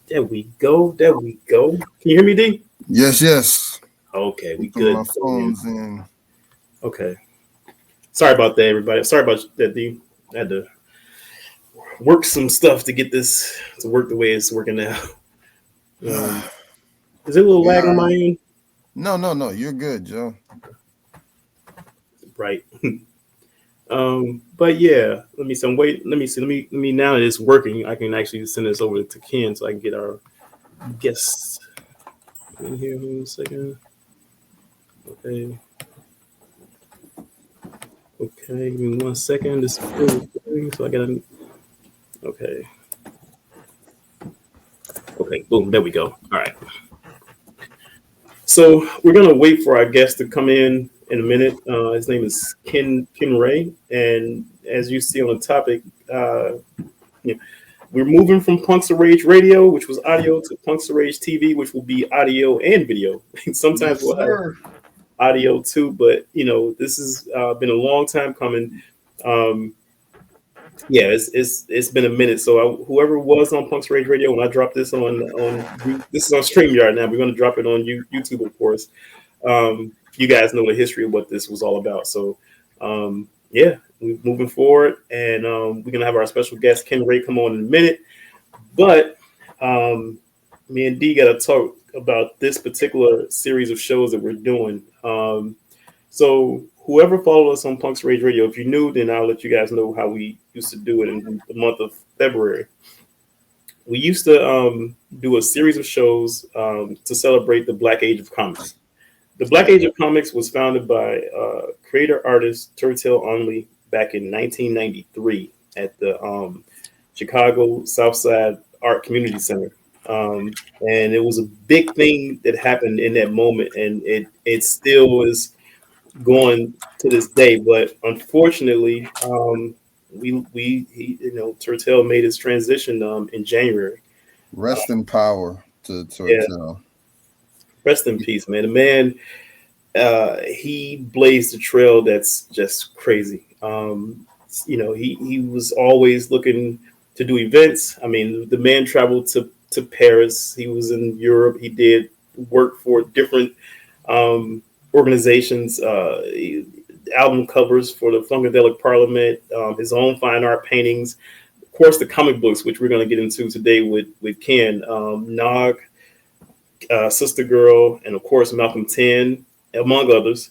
There we go. There we go. Can you hear me, D? Yes, yes. Okay, we Keeping my good. phones in. Okay. Sorry about that, everybody. Sorry about that, D. I had to work some stuff to get this to work the way it's working now. Um, is it a little We lag on are. my end? No, no, no. You're good, Joe. Right. But yeah, let me see. Wait, let me see. Let me. Now that it's working, I can actually send this over to Ken so I can get our guests in here. Hold on a second. Okay. Okay. Give me 1 second. This is still recording, so I gotta. Okay. Okay. Boom. There we go. All right. So we're gonna wait for our guest to come in a minute. His name is Ken Ray, and as you see on the topic, uh, yeah, we're moving from Punks of Rage Radio, which was audio, to Punks of Rage TV, which will be audio and video. Sometimes Yes, we'll have sir. audio too, but this has been a long time coming. Um, yeah, it's been a minute. So whoever was on Punks Rage Radio, when I drop this this is on Streamyard now. We're going to drop it on YouTube, of course. You guys know the history of what this was all about. So, yeah, we're moving forward, and we're gonna have our special guest Ken Ray come on in a minute. But um, me and D got to talk about this particular series of shows that we're doing. So, whoever followed us on Punks Rage Radio, if you're new, then I'll let you guys know how we used to do it in the month of February. We used to do a series of shows to celebrate the Black Age of Comics. The Black Age of Comics was founded by creator artist Turtel Onli back in 1993 at the Chicago Southside Art Community Center. And it was a big thing that happened in that moment, and it still is going to this day. But unfortunately, Turtel made his transition in January. Rest in power to Yeah, Tortel. rest in peace, man. The man, he blazed a trail that's just crazy. He was always looking to do events. I mean, the man traveled to Paris. He was in Europe. He did work for different organizations. Album covers for the Funkadelic Parliament. His own fine art paintings. Of course, the comic books, which we're going to get into today with Ken. Nog, Sister Girl, and of course Malcolm Ten, among others.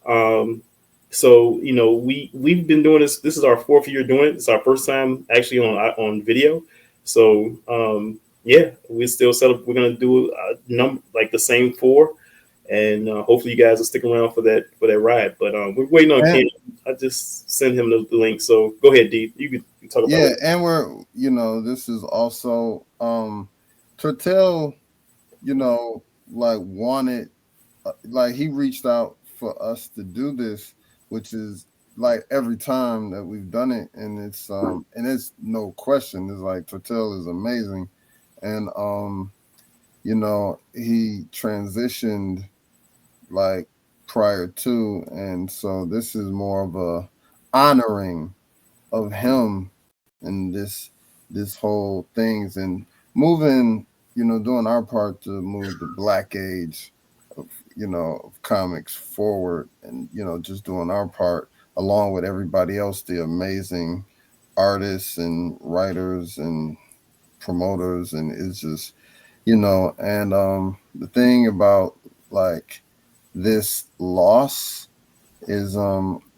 Um, so we've been doing this. This is our fourth year doing it. It's our first time actually on video. So yeah, we're still set up. We're gonna do a number like the same four, and hopefully you guys will stick around for that ride. But we're waiting on And Ken. I just sent him the link. So go ahead, D. You can talk about yeah, it. and this is also Tortel, like wanted like he reached out for us to do this, which is like every time that we've done it, and it's no question. It's like Tortel is amazing, and he transitioned like prior to, and so this is more of a honoring of him and this whole things and moving, doing our part to move the Black Age of of comics forward, and just doing our part along with everybody else, the amazing artists and writers and promoters, and it's just and the thing about like this loss is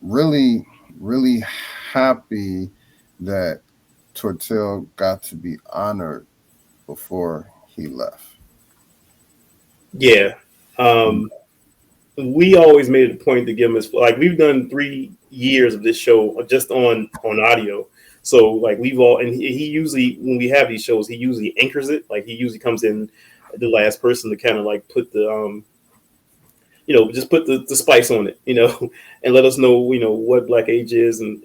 really really happy that Tortel got to be honored before he left. Yeah. Um, we always made it a point to give him his like we've done 3 years of this show just on audio. So like we've all and he usually when we have these shows he usually anchors it like he usually comes in the last person to kind of like put the just put the spice on it and let us know what Black Age is and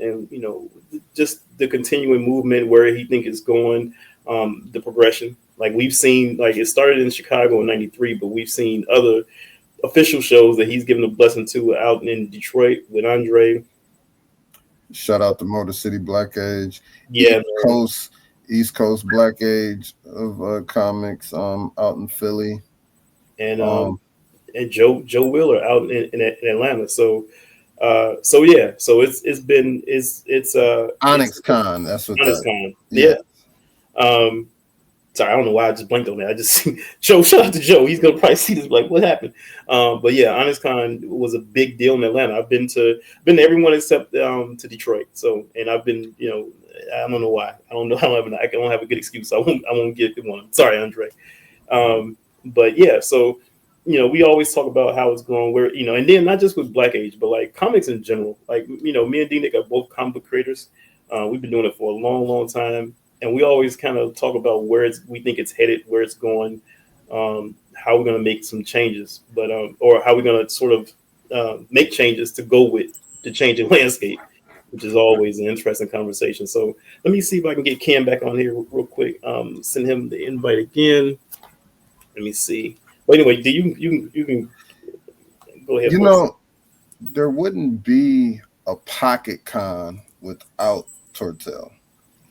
just the continuing movement where he think it's going, the progression like we've seen like it started in Chicago in '93 but we've seen other official shows that he's given a blessing to out in Detroit with Andre. Shout out to Motor City Black Age, Yeah, East man. Coast. East Coast Black Age of comics out in Philly. and Um, Joe Wheeler out in Atlanta. So yeah, so it's Onyx Con, that's what Honest that. Con. Yeah. Yeah. Um, sorry, I don't know why I just blinked on that. I just Joe. Shout out to Joe. He's gonna probably see this. Like, what happened? But yeah, Honest Con was a big deal in Atlanta. I've been to everyone except to Detroit. So, and I've been, I don't know why. I don't know. I don't have a good excuse. I won't get one. Sorry, Andre. But yeah, so we always talk about how it's going, where and then not just with Black Age, but like comics in general. Like me and D Nick are both comic book creators. We've been doing it for a long, long time, and we always kind of talk about we think it's headed, where it's going, how we're going to make some changes, but or how we're going to sort of make changes to go with the changing landscape, which is always an interesting conversation. So let me see if I can get Cam back on here real quick. Send him the invite again. Let me see. Well, anyway, do you can go ahead You for a second. know, there wouldn't be a Pocket Con without Tortel,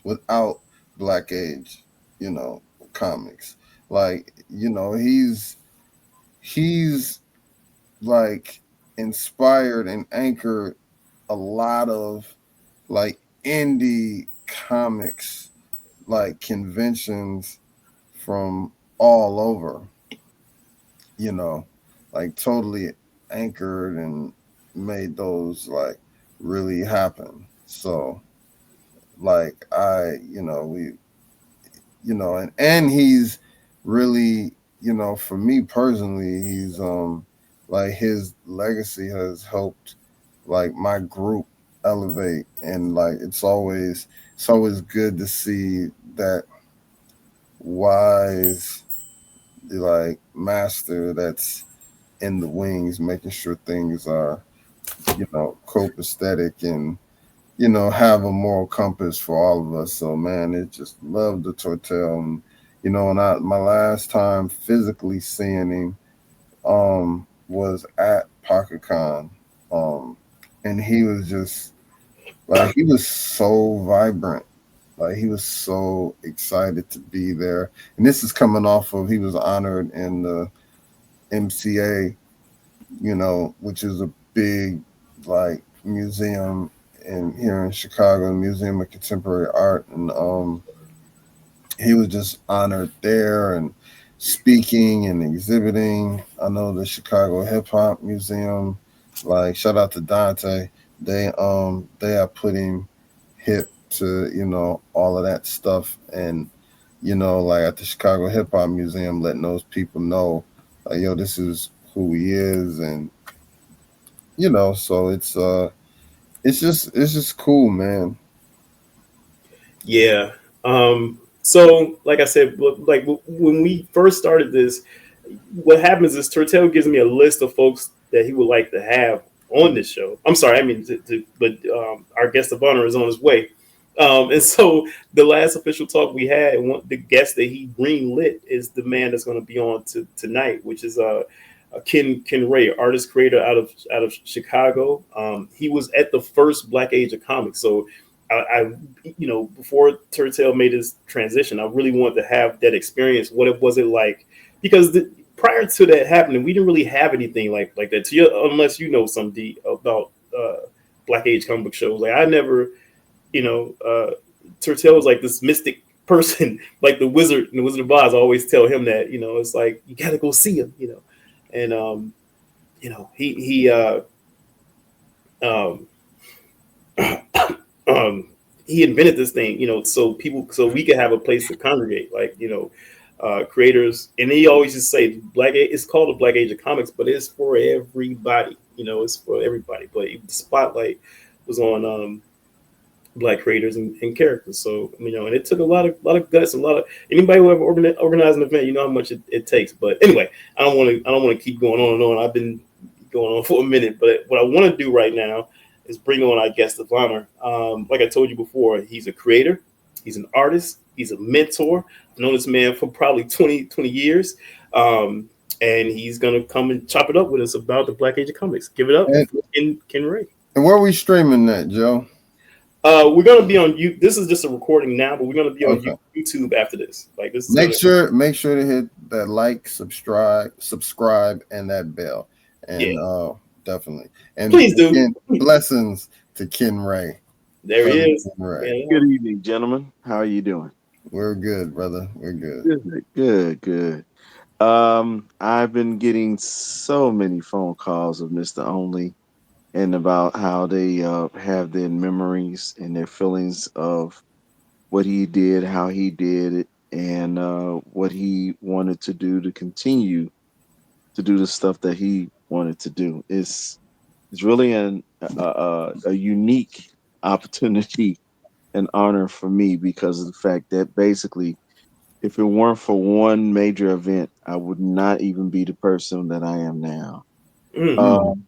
without Black Age, you know, comics. Like, he's like inspired and anchored a lot of like indie comics, like conventions from all over, you know, like totally anchored and made those like really happen. So like we and he's really, for me personally, he's like his legacy has helped like my group elevate, and like it's always good to see that wise like master that's in the wings, making sure things are, copacetic and, have a moral compass for all of us. So man, it just love the Tortel. And, and my last time physically seeing him was at PocketCon. Um and he was just like, he was so vibrant. Like, he was so excited to be there. And this is coming off of, he was honored in the MCA, which is a big like museum in here in Chicago, Museum of Contemporary Art, and he was just honored there and speaking and exhibiting. I know the Chicago Hip Hop Museum, like shout out to Dante, they are putting hip to, all of that stuff, and like at the Chicago Hip Hop Museum, letting those people know, like, yo, this is who he is, and so it's just cool, man. Yeah. So, like I said, like when we first started this, what happens is Turtel gives me a list of folks that he would like to have on this show. I'm sorry, I mean, but our guest of honor is on his way. And so the last official talk we had, the guest that he greenlit is the man that's going to be on tonight, which is Ken Ray, artist creator out of Chicago. He was at the first Black Age of Comics, so I before Turtel made his transition, I really wanted to have that experience. What it was it like? Because prior to that happening, we didn't really have anything like that. Unless you know some about Black Age comic book shows. Like I never, you know, Turtel was like this mystic person, like the wizard and the Wizard of Oz. I always tell him that, it's like you got to go see him, and um, um, he invented this thing, so we could have a place to congregate, like creators. And he always just say it's called the Black Age of Comics, but it's for everybody. It's for everybody. But the spotlight was on Black creators and characters. So and it took a lot of guts, a lot of anybody who ever organized an event, you know how much it takes. But anyway, I don't want to keep going on and on. I've been going on for a minute, but what I want to do right now is bring on our guest of honor. Like I told you before, he's a creator, he's an artist, he's a mentor. I've known this man for probably 20 years. And he's gonna come and chop it up with us about the Black Age of Comics. Give it up And, for Ken Ray. and where we streaming that, Joe? We're gonna be on you. This is just a recording now, but we're gonna be on Okay. YouTube after this. Like this is Make gonna. sure make sure to hit that like, subscribe, and that bell, Yeah, and definitely. And please do. again, blessings to Ken Ray, There he brother is. Ken Ray. Man, Good evening, gentlemen. How are you doing? We're good, brother. We're good. Good, good, good. I've been getting so many phone calls of Mr. Only and about how they have their memories and their feelings of what he did, how he did it, and what he wanted to do to continue to do the stuff that he wanted to do. It's really a unique opportunity and honor for me because of the fact that basically if it weren't for one major event, I would not even be the person that I am now. mm, Mm. Um,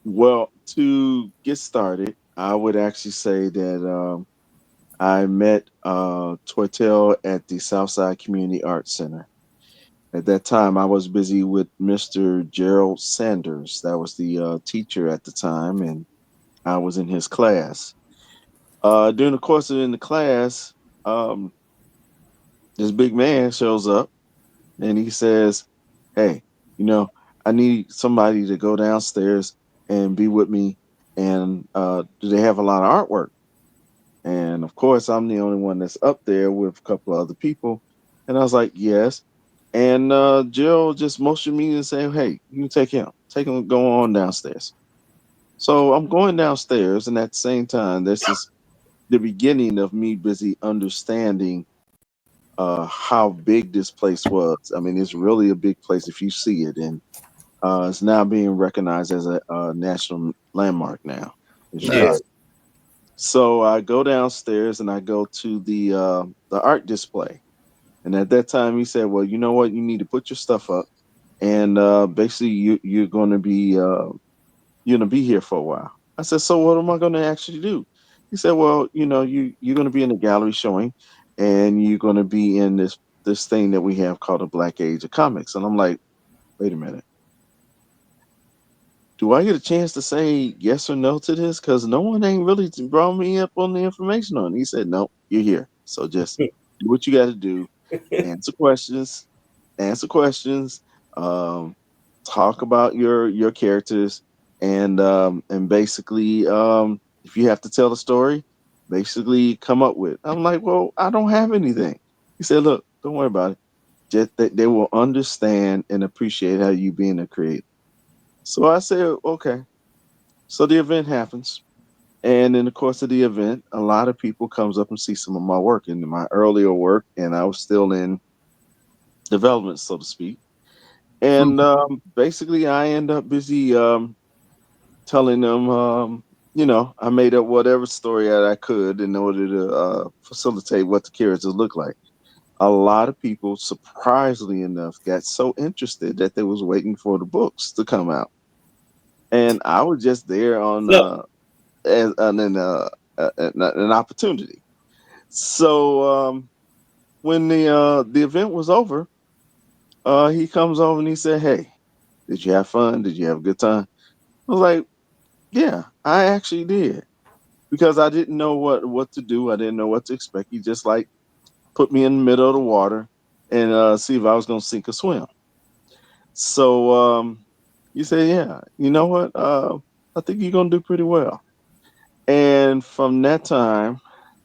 well, to get started, I would actually say that I met Tortel at the Southside Community Arts Center. At that time, I was busy with Mr. Gerald Sanders. That was the teacher at the time, and I was in his class. During the course of in the class, um, this big man shows up and he says, "Hey, you know, I need somebody to go downstairs and be with me. And do they have a lot of artwork?" And of course, I'm the only one that's up there with a couple of other people. And I was like, "Yes." And Jill just motioned me and said, "Hey, you take him, go on downstairs." So I'm going downstairs, and at the same time, this is the beginning of me busy understanding how big this place was. I mean, it's really a big place if you see it, and it's now being recognized as a national landmark now. As you yeah. probably. Nice. So I go downstairs and I go to the art display, and at that time he said, "Well, you know what? You need to put your stuff up, and basically you're going to be here for a while." I said, "So what am I going to actually do?" He said, "Well, you're going to be in the gallery showing, and you're going to be in this thing that we have called the Black Age of Comics." And I'm like, "Wait a minute. Do I get a chance to say yes or no to this? Because no one ain't really brought me up on the information on it." He said, "No, you're here. So just do what you got to do. Answer questions. Answer questions. Um, talk about your characters, and basically, if you have to tell a story, basically come up with." I'm like, "Well, I don't have anything." He said, "Look, don't worry about it. Just that they will understand and appreciate how you being a creator." So I said, "Okay." So the event happens, and in the course of the event, a lot of people comes up and see some of my work and my earlier work, and I was still in development, so to speak. And basically, I end up busy telling them, I made up whatever story that I could in order to facilitate what the characters look like. A lot of people, surprisingly enough, got so interested that they was waiting for the books to come out, and I was just there on So, as an opportunity. So when the event was over, he comes over and he said, "Hey, did you have fun? Did you have a good time?" I was like, "Yeah, I actually did," because I didn't know what to do. I didn't know what to expect. He just like put me in the middle of the water and see if I was gonna sink or swim. So he said, "Yeah, you know what? I think you're gonna do pretty well." And from that time,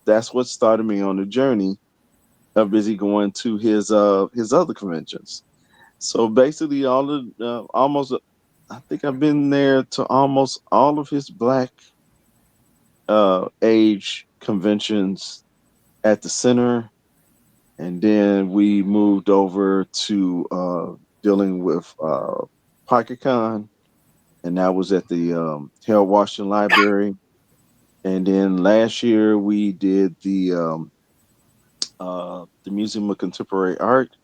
that's what started me on the journey of busy going to his other conventions. So basically, all of almost, I think I've been there to almost all of his black age conventions at the center, and then we moved over to dealing with PocketCon, and that was at the Harold Washington Library. And then last year we did the Museum of Contemporary Art.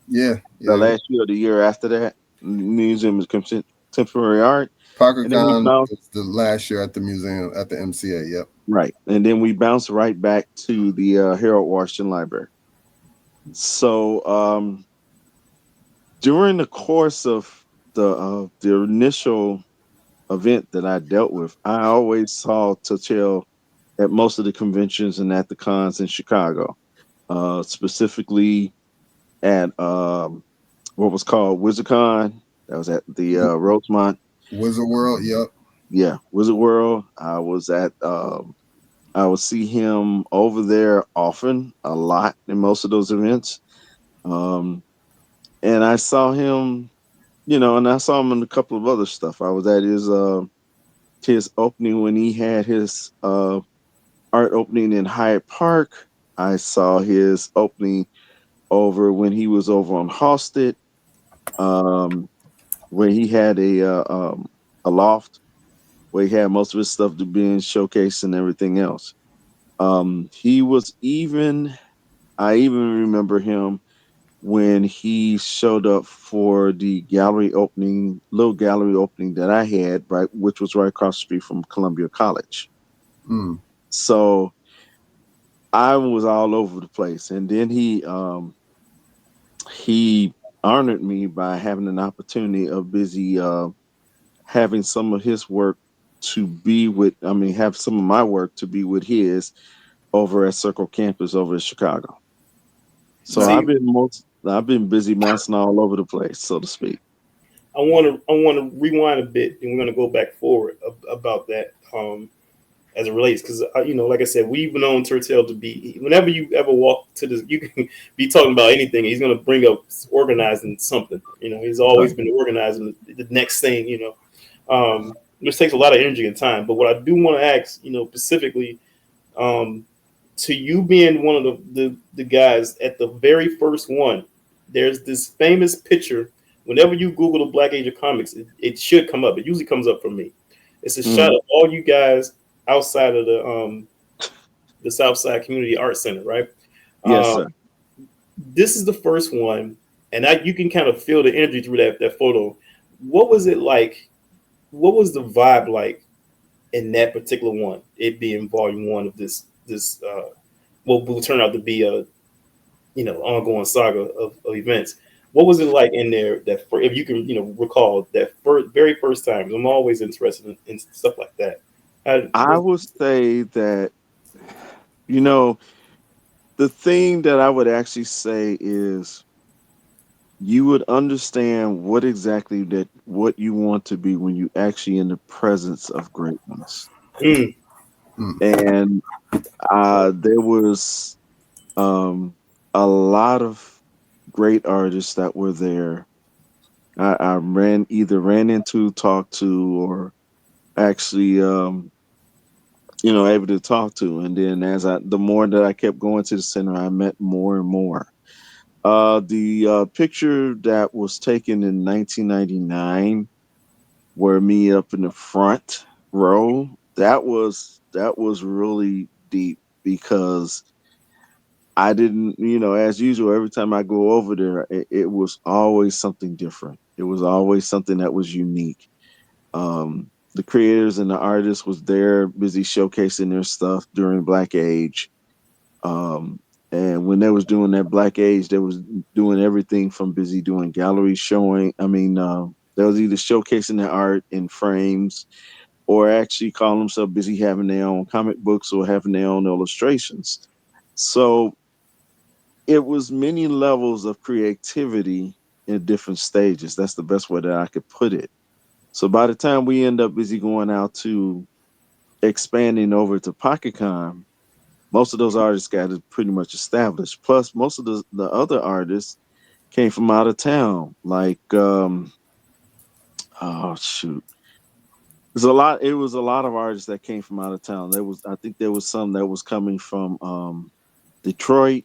Yeah, The yeah. last year or the year after that, Museum of Contemporary Art, and then we PocketCon bounced was the last year at the museum at the MCA. Yep. right, and then we bounced right back to the Harold Washington Library. So during the course of the initial event that I dealt with, I always saw Tuchel at most of the conventions and at the cons in Chicago, specifically at what was called WizardCon. That was at the Rosemont. Wizard World. Yep. Yeah, Wizard World. I would see him over there often, a lot in most of those events. Um, and I saw him, and I saw him in a couple of other stuff. I was at his opening when he had his art opening in Hyde Park. I saw his opening over when he was over on Halsted, um, where he had a loft where he had most of his stuff to being showcased and everything else. He was even I even remember him when he showed up for the gallery opening, little gallery opening that I had, right, which was right across the street from Columbia College. Mm. So I was all over the place, and then he honored me by having an opportunity of busy having some of his work to be with. I mean, have some of my work to be with his over at Circle Campus over in Chicago. So That I've been busy bouncing all over the place, so to speak. I want to rewind a bit, and we're going to go back forward about that as it relates, because like I said, we've known Turtel to be. Whenever you ever walk to this, you can be talking about anything. He's going to bring up organizing something. He's always Right. been organizing the next thing. Which takes a lot of energy and time. But what I do want to ask, specifically, um, to you being one of the guys at the very first one, there's this famous picture. Whenever you Google the Black Age of Comics, it should come up. It usually comes up for me. It's a shot Mhm. of all you guys outside of the Southside Community Art Center, right? Yes, Um, sir. this is the first one, and you can kind of feel the energy through that photo. What was it like? What was the vibe like in that particular one? It being volume one of this what will turn out to be a ongoing saga of events. What was it like in there if you can recall that very first time? 'Cause I'm always interested in stuff like that. I would say that, you know, the thing that I would actually say is you would understand what you want to be when you actually in the presence of greatness. Mm, mm. And there was um, a lot of great artists that were there. I ran into, talked to, or actually able to talk to. And then the more that I kept going to the center, I met more and more. The picture that was taken in 1999, where me up in the front row, that was really deep because I didn't, as usual, every time I go over there, it was always something different. It was always something that was unique. The creators and the artists was there busy showcasing their stuff during Black Age. Um, and when they was doing that Black Age, they was doing everything from busy doing gallery showing. I mean, they was either showcasing their art in frames or actually calling themselves busy having their own comic books or having their own illustrations. So it was many levels of creativity in different stages. That's the best way that I could put it. So by the time we end up busy going out to expanding over to PocketCon, most of those artists got it pretty much established. Plus, most of the other artists came from out of town. Like, oh shoot, it was a lot of artists that came from out of town. I think there was some that was coming from Detroit,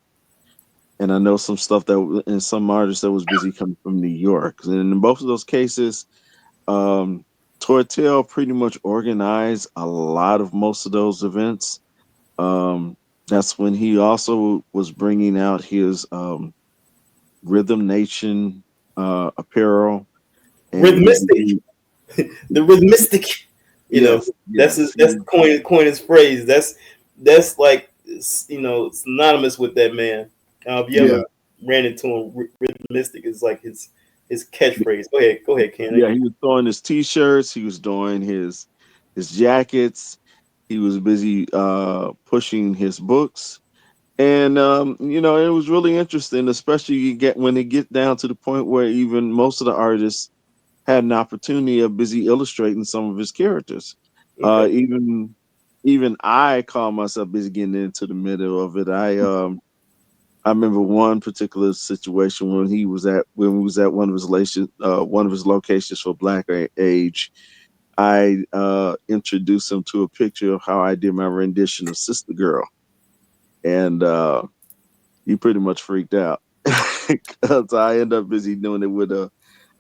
and I know some stuff and some artists that was busy coming from New York. And in both of those cases, um, Tortel pretty much organized a lot of most of those events. Um, that's when he also was bringing out his Rhythm Nation apparel, and he would rhythmistic, do the rhythmistic. yes, That's yes, that's coin his phrase. That's like synonymous with that man. If you Yeah. ever ran into him, rhythmistic is like his catchphrase. Go ahead, Ken. yeah. He was throwing his t-shirts. He was doing his jackets. He was busy pushing his books. And it was really interesting, especially you get when it get down to the point where even most of the artists had an opportunity of busy illustrating some of his characters. Okay. Even I call myself busy getting into the middle of it. I remember one particular situation when we was at one of his locations for Age. I introduced him to a picture of how I did my rendition of Sister Girl, and he pretty much freaked out because I ended up busy doing it with a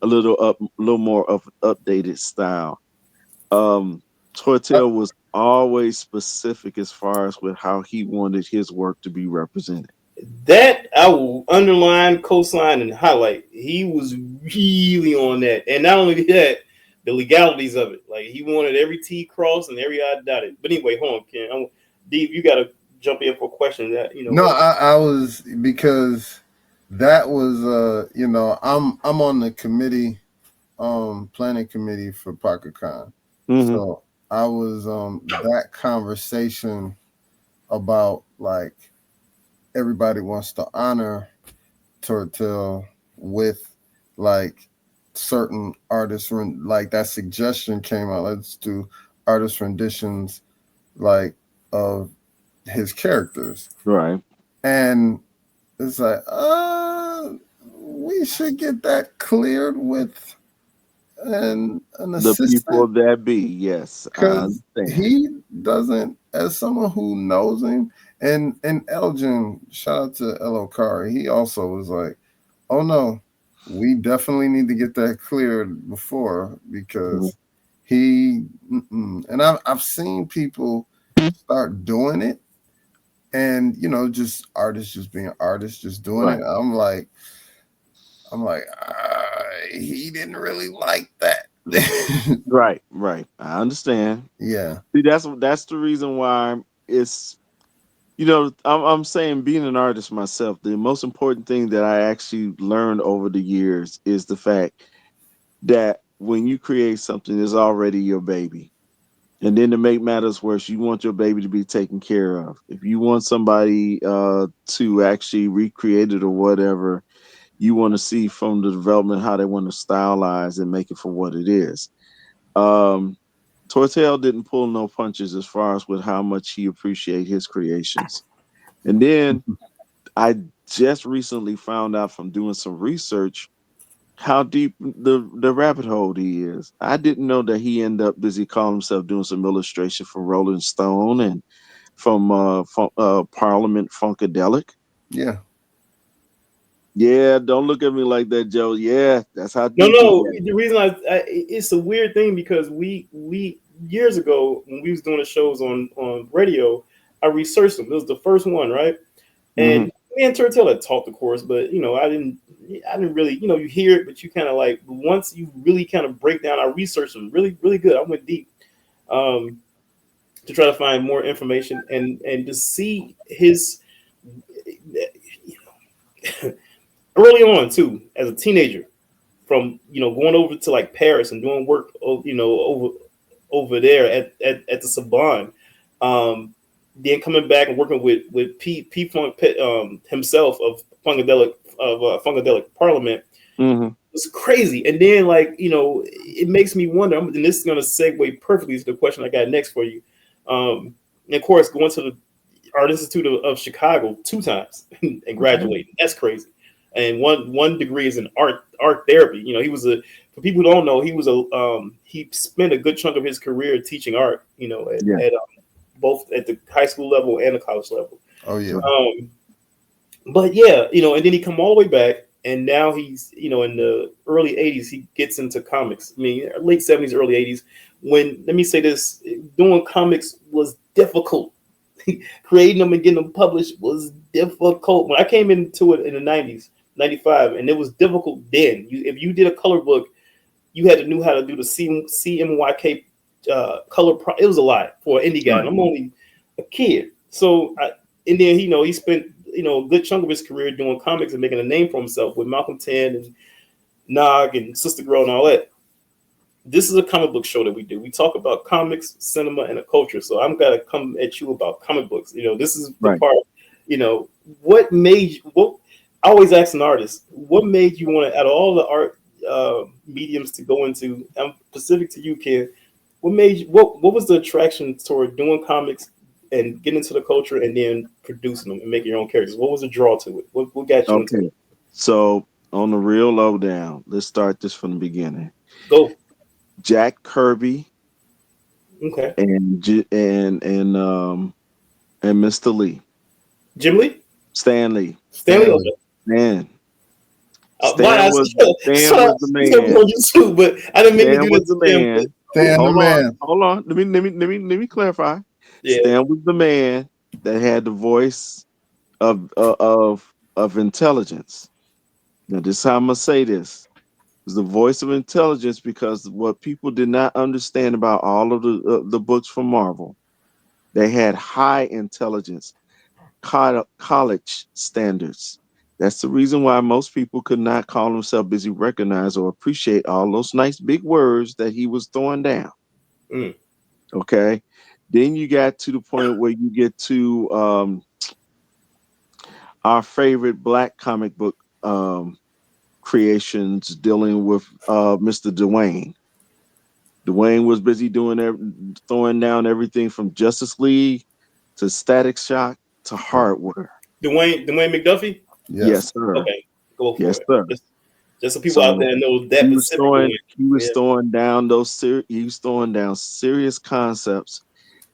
little more of updated style. Um, Tortel was always specific as far as with how he wanted his work to be represented. That I will underline, cosign, and highlight. He was really on that, and not only that, the legalities of it. Like he wanted every T crossed and every I dotted. But anyway, hold on, Ken. Dave, you got to jump in for a question that No, I was, because that was I'm on the committee, planning committee for ParkerCon. Hmm. So I was that conversation about, like, everybody wants to honor Tortel with, like, certain artists, like that suggestion came out, let's do artist renditions, like, of his characters. Right. And it's like, we should get that cleared with an The people assistant, that be, yes, I because understand. he doesn't, as someone who knows him, and Elgin, shout out to El Okari, he also was like, oh no, we definitely need to get that cleared before, Mhm. because he and I've seen people start doing it, and just artists just being artists, just doing it. Right. I'm like, he didn't really like that. Right. Right. I understand. Yeah, See, that's the reason why it's I'm saying, being an artist myself, the most important thing that I actually learned over the years is the fact that when you create something, it's already your baby. And then to make matters worse, you want your baby to be taken care of. If you want somebody to actually recreate it or whatever, you want to see from the development how they want to stylize and make it for what it is. Um, Tortel didn't pull no punches as far as with how much he appreciated his creations. And then I just recently found out from doing some research how deep the rabbit hole he is. I didn't know that he ended up busy calling himself doing some illustration for Rolling Stone and from Parliament Funkadelic. yeah. Yeah, don't look at me like that, Joe. Yeah, that's how no, deep he no. got. The reason it's a weird thing because we years ago when we was doing the shows on radio, I researched them. It was the first one, right? Hmm. And me and Turtel had talked, of course, but I didn't really, you hear it, but you kind of like once you really kind of break down. I researched them really, really good. I went deep um, to try to find more information and to see his early on too as a teenager from going over to like Paris and doing work over there at the Sorbonne. Then coming back and working with P Funk himself of Funkadelic Parliament Hmm. was crazy. And then it makes me wonder. And this is going to segue perfectly to the question I got next for you. And of course, going to the Art Institute of Chicago 2 times and Okay. graduating. That's crazy. And one degree is in art therapy. He was a for people who don't know, he spent a good chunk of his career teaching art. Yeah. At both at the high school level and the college level. Oh yeah. Right. But yeah, and then he come all the way back, and now he's in the early '80s he gets into comics. I mean, late '70s, early '80s. When let me say this, doing comics was difficult. Creating them and getting them published was difficult. When I came into it in the '90s, '95, and it was difficult then. If you did a color book, you had to know how to do the CMYK color. It was a lot for an indie guy, and Right. I'm only a kid. So, and then he spent a good chunk of his career doing comics and making a name for himself with Malcolm Ten and Nog and Sister Girl and all that. this is a comic book show that we do. We talk about comics, cinema, and the culture. So I'm gonna come at you about comic books. This is the Right. part. What made you? What I always ask an artist, what made you want to, out of all the art mediums to go into, I'm specific to you, kid. What made you? What was the attraction toward doing comics and getting into the culture and then producing them and making your own characters? What was the draw to it? What got you into Okay. it? So on the real lowdown, let's start this from the beginning. Go. Jack Kirby Okay. and Mr. Lee, Jim Lee, Stan Lee. Stanley. Stanley. Okay. Man, Why I Stan saw was the you gonna be man. on YouTube, but I didn't mean to Stan do was this the to him. But man. Stan the man. Hold on. Let me clarify. yeah, Stan was the man that had the voice of intelligence. Now, this is how I'm gonna say this. It's the voice of intelligence because what people did not understand about all of the books from Marvel, they had high intelligence, college standards. That's the reason why most people could not call themselves busy, recognize, or appreciate all those nice big words that he was throwing down. mm, Okay. Then you got to the point where you get to our favorite black comic book creations dealing with Mr. Dwayne. Dwayne was busy throwing down everything from Justice League to Static Shock to Hardware. Dwayne McDuffie. Yes. Yes, sir. Okay, go for Yes, it. sir. Just so people out So there know that specific Dwayne. he was Yeah. throwing down he was throwing down serious concepts.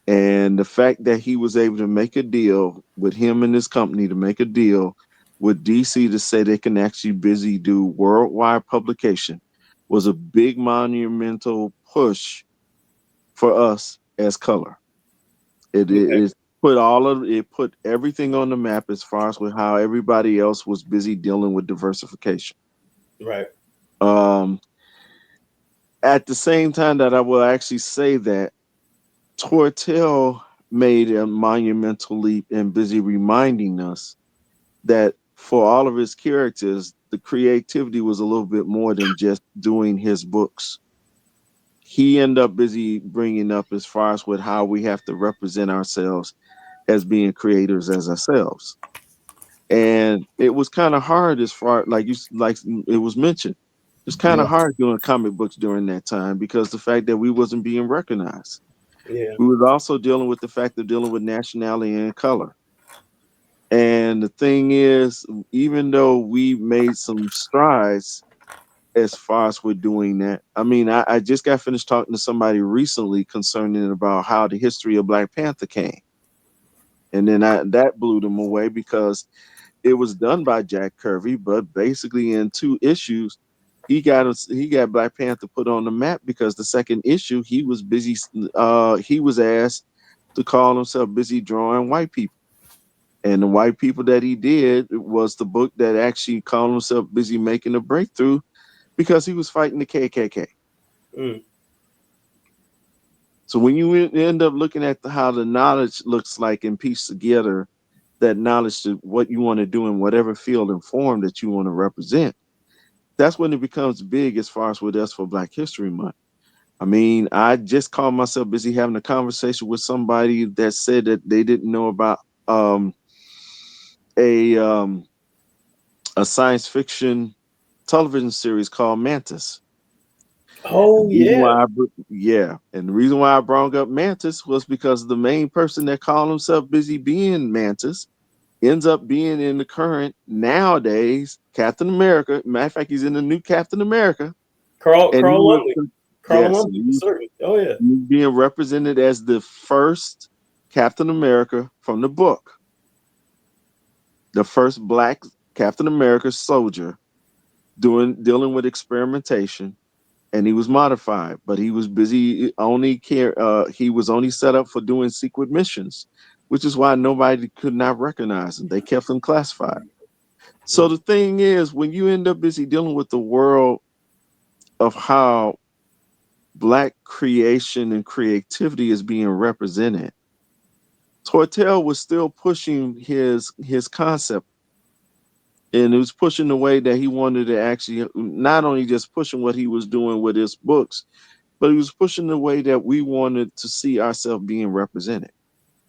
And the fact that he was able to make a deal with him and his company to make a deal with DC to say they can actually busy do worldwide publication was a big monumental push for us as color. Okay. It put everything on the map as far as with how everybody else was busy dealing with diversification. Right. Um, at the same time that I will actually say that Tortel made a monumental leap in busy reminding us that for all of his characters, the creativity was a little bit more than just doing his books. He ended up busy bringing up as far as with how we have to represent ourselves as being creators as ourselves. And it was kind of hard as far like it was mentioned. It's kind of Yeah. hard doing comic books during that time because the fact that we wasn't being recognized. Yeah. We was also dealing with the fact of dealing with nationality and color. And the thing is, even though we made some strides as far as we're doing that, I mean, I just got finished talking to somebody recently concerning about how the history of Black Panther came. And then that blew them away because it was done by Jack Kirby, but basically in two issues, he got Black Panther put on the map because the second issue he was busy. He was asked to call himself busy drawing white people, and the white people that he did was the book that actually called himself busy making a breakthrough because he was fighting the KKK. Mm, So when you end up looking at how the knowledge looks like and piece together that knowledge to what you want to do in whatever field and form that you want to represent, that's when it becomes big as far as with us for Black History Month. I mean, I just called myself busy having a conversation with somebody that said that they didn't know about a a science fiction television series called Mantis. And oh the reason yeah. why yeah, and the reason why I brought up Mantis was because the main person that called himself busy being Mantis ends up being in the current nowadays Captain America. Matter of fact, he's in the new Captain America, and he Carl was Lumley. Carl yes, Lumley for certain. Oh yeah. he's being represented as the first Captain America from the book, the first black Captain America soldier dealing with experimentation, and he was modified, but he was busy only he was only set up for doing secret missions, which is why nobody could not recognize him. They kept him classified. So Mm, the thing is, when you end up busy dealing with the world of how black creation and creativity is being represented, Tortel was still pushing his concept, and it was pushing the way that he wanted to actually not only just pushing what he was doing with his books, but he was pushing the way that we wanted to see ourselves being represented.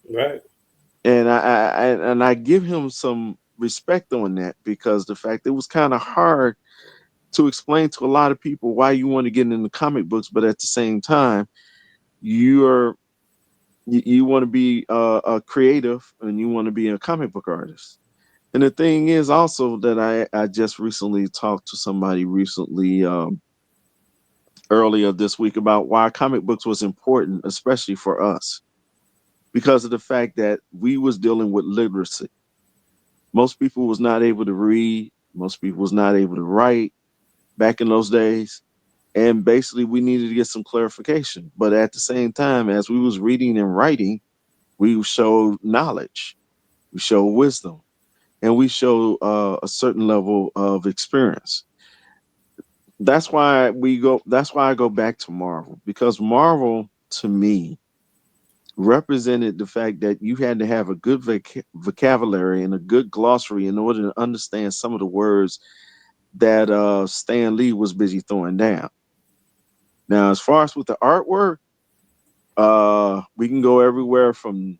Right. And I give him some respect on that, because the fact it was kind of hard to explain to a lot of people why you want to get into comic books, but at the same time, you're you want to be a creative and you want to be a comic book artist. And the thing is also that I just recently talked to somebody recently, earlier this week, about why comic books was important, especially for us, because of the fact that we was dealing with literacy. Most people was not able to read. Most people was not able to write back in those days. And basically we needed to get some clarification. But at the same time, as we was reading and writing, we showed knowledge, we showed wisdom, and we show a certain level of experience. That's why I go back to Marvel, because Marvel to me represented the fact that you had to have a good vocabulary and a good glossary in order to understand some of the words that Stan Lee was busy throwing down. Now, as far as with the artwork, we can go everywhere from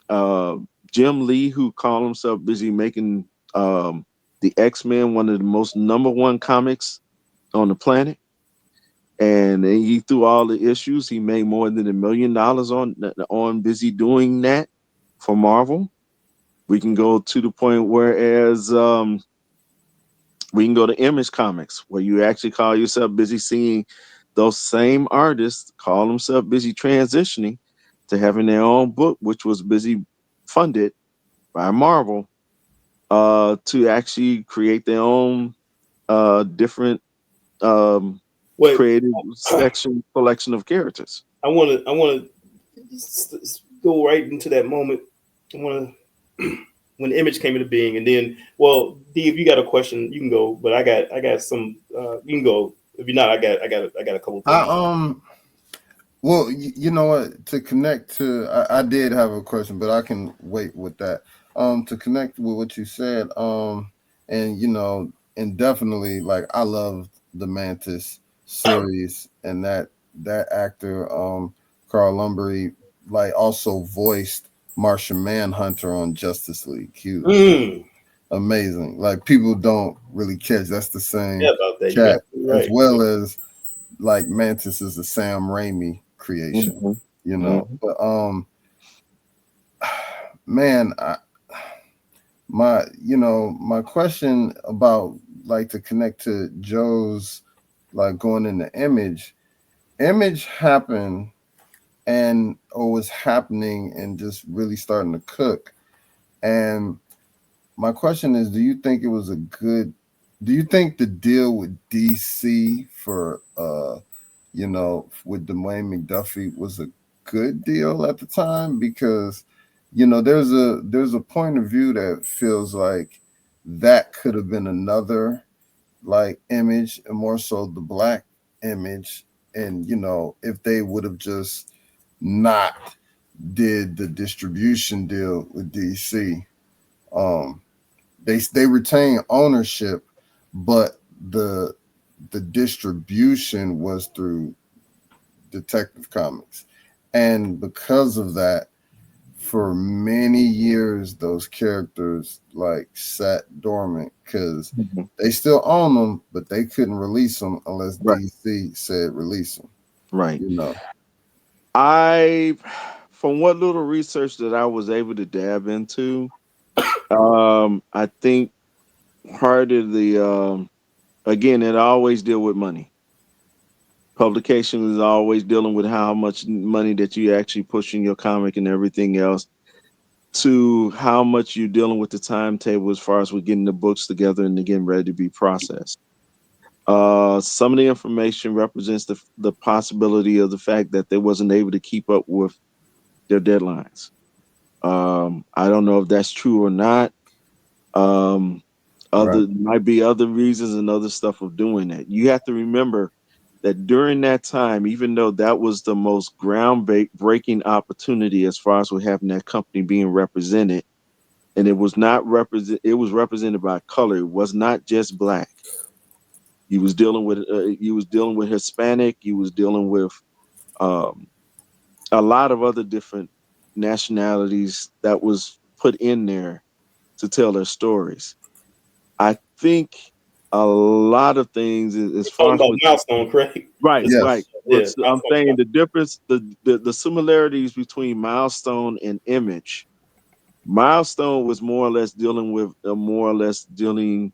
uh, Jim Lee, who called himself busy making the X-Men one of the most number one comics on the planet. And then he through all the issues, he made more than $1 million on busy doing that for Marvel. We can go to the point whereas we can go to Image Comics, where you actually call yourself busy seeing those same artists call themselves busy transitioning to having their own book, which was busy funded by Marvel, to actually create their own different um, Wait, creative section collection of characters. I want to go right into that moment. I want to when the image came into being, and then, well, D, if you got a question, you can go. But I got some. You can go. If you're not, I got a couple I things. well, you know what? To connect to, I did have a question, but I can wait with that. To connect with what you said, and and definitely, like, I love the Mantis series, and that actor, Carl Lumbly, like, also voiced Martian Manhunter on Justice League. He was Mm, amazing. Like, people don't really catch that's the yeah, same about that. You're cat, absolutely as right. well as like Mantis is a Sam Raimi creation, Hmm. Hmm. But man, my question about, like, to connect to Joe's, like, going in the image happened, and or was happening and just really starting to cook. And my question is, do you think the deal with DC for with Dwayne McDuffie was a good deal at the time? Because there's a point of view that feels like that could have been another, like, image, and more so the black image. And if they would have just not did the distribution deal with DC, um they retain ownership, but the distribution was through Detective Comics. And because of that, for many years those characters, like, sat dormant, because Hmm. they still own them, but they couldn't release them unless Right, DC said release them. right. You know, I, from what little research that I was able to dab into, I think part of the again, it always deal with money. Publication is always dealing with how much money that you actually push in your comic and everything else, to how much you're dealing with the timetable as far as we're getting the books together and they're getting ready to be processed. Some of the information represents the possibility of the fact that they wasn't able to keep up with their deadlines. I don't know if that's true or not. Um, right, other might be other reasons and other stuff of doing that. You have to remember that during that time, even though that was the most groundbreaking opportunity as far as with having that company being represented, and it was represented by color. It was not just black. You was dealing with Hispanic. You was dealing with um, a lot of other different nationalities that was put in there to tell their stories. I think a lot of things as We're far talking as about what Milestone, correct? right, Just right. Yes. But yeah, I'm Milestone. saying the difference, the similarities between Milestone and Image. Milestone was more or less dealing with more or less dealing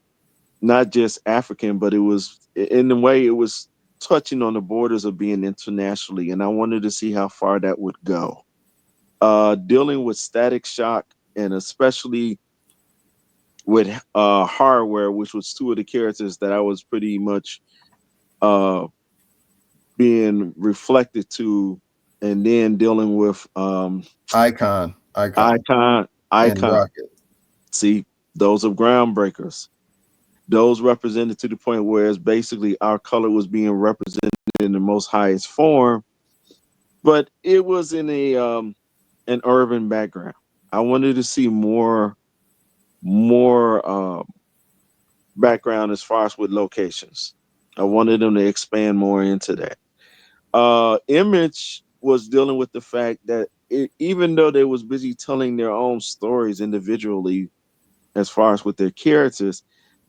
not just African, but it was in a way it was touching on the borders of being internationally, and I wanted to see how far that would go. Dealing with Static Shock and especially with Hardware, which was two of the characters that I was pretty much uh, being reflected to, and then dealing with Icon, and Icon. Rocket. See, those are groundbreakers. Those represented to the point where it's basically our color was being represented in the most highest form, but it was in a an urban background. I wanted to see more background as far as with locations. I wanted them to expand more into that. Image was dealing with the fact that even though they was busy telling their own stories individually, as far as with their characters,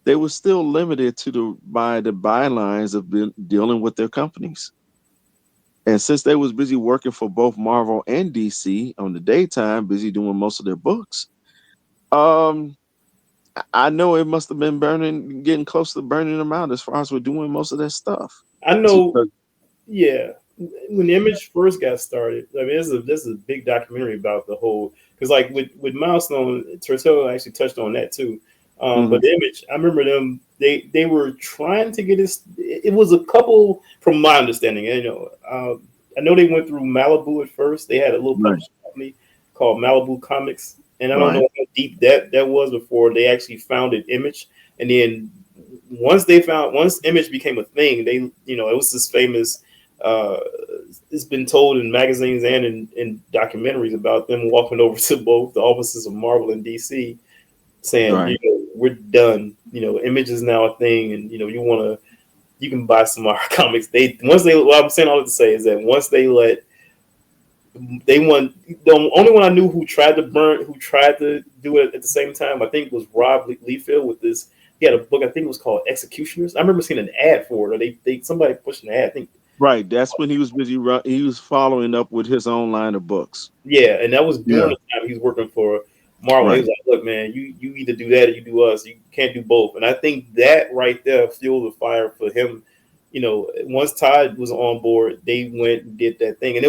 they were still limited to the bylines of dealing with their companies. And since they was busy working for both Marvel and DC on the daytime, busy doing most of their books, um, I know it must have been burning, getting close to burning them out as far as we're doing most of that stuff. I To- know. Yeah, when the Image first got started, I mean, this is a big documentary about the whole because like with Milestone, Turtel actually touched on that too. But Mhm. the Image, I remember them. They were trying to get this. It was a couple, from my understanding. I know they went through Malibu at first. They had a little Right, publishing company called Malibu Comics, and I don't right, know how deep that was before they actually founded Image. And then once Image became a thing, they it was this famous uh, it's been told in magazines and in documentaries about them walking over to both the offices of Marvel and DC, saying, right. we're done. Image is now a thing, and you can buy some of our comics. What I'm saying all that to say is that once they want the only one I knew who tried to do it at the same time, I think was Rob Liefeld with this. He had a book, I think it was called Executioners. I remember seeing an ad for it, or they somebody pushed an ad. I think. Right. That's when he was busy. He was following up with his own line of books. Yeah, and that was during Yeah. the time he was working for Marvel. He Right. was like, "Look, man, you either do that or you do us. You can't do both." And I think that right there fueled the fire for him. Once Todd was on board, they went and did that thing, and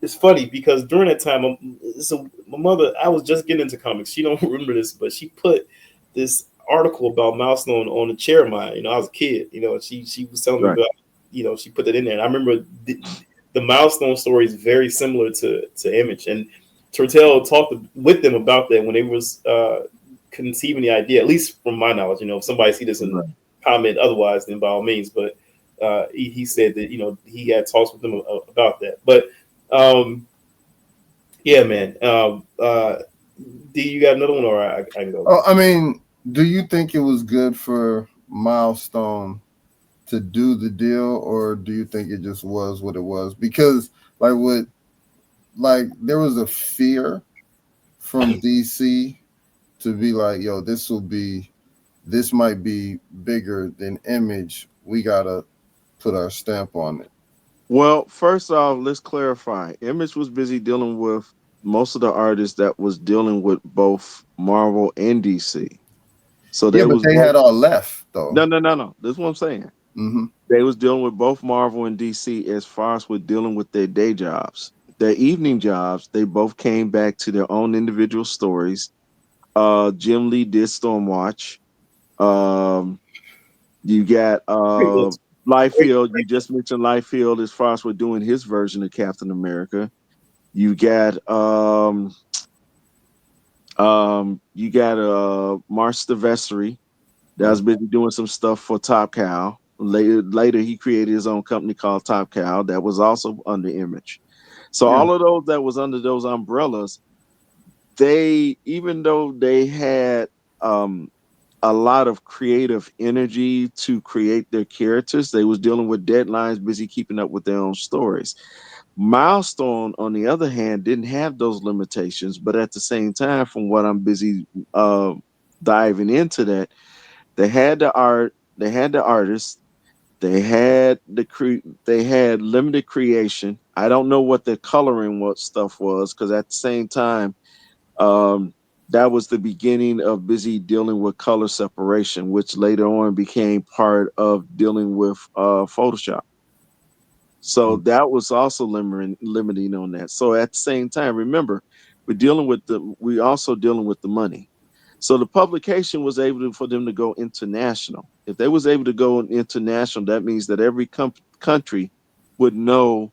it's funny because during that time, so my mother, I was just getting into comics. She don't remember this, but she put this article about Milestone on the chair of mine. I was a kid. And she was telling me Right. about. She put it in there, and I remember the Milestone story is very similar to Image, and Turtel talked with them about that when they was conceiving the idea. At least from my knowledge, if somebody see this and Right. comment otherwise, then by all means. But he said that he had talks with them about that, but. Um, yeah, man. Do you got another one, or I can go? Oh, I mean, do you think it was good for Milestone to do the deal, or do you think it just was what it was? Because there was a fear from DC to be like, yo, this might be bigger than Image. We gotta put our stamp on it. Well, first off, let's clarify. Image was busy dealing with most of the artists that was dealing with both Marvel and DC. So Yeah, they but was they both. had all left though. No, no, no, no. This is what I'm saying. Hmm. They was dealing with both Marvel and DC as far as with dealing with their day jobs. Their evening jobs, they both came back to their own individual stories. Jim Lee did Stormwatch. Um, you got Great books. Great, Liefeld. You great just mentioned Liefeld as far as we're doing his version of Captain America. You got Mark Silvestri that was busy doing some stuff for Top Cow. Later he created his own company called Top Cow that was also under Image. So Yeah. all of those that was under those umbrellas, they even though they had um a lot of creative energy to create their characters. They was dealing with deadlines, busy keeping up with their own stories. Milestone, on the other hand, didn't have those limitations, but at the same time, from what I'm busy diving into that, they had the art, they had the artists, they had they had limited creation. I don't know what the coloring what stuff was, because at the same time, um, that was the beginning of busy dealing with color separation, which later on became part of dealing with Photoshop. So that was also limiting on that. So at the same time, remember, we also dealing with the money. So the publication was able for them to go international. If they was able to go international, that means that every country would know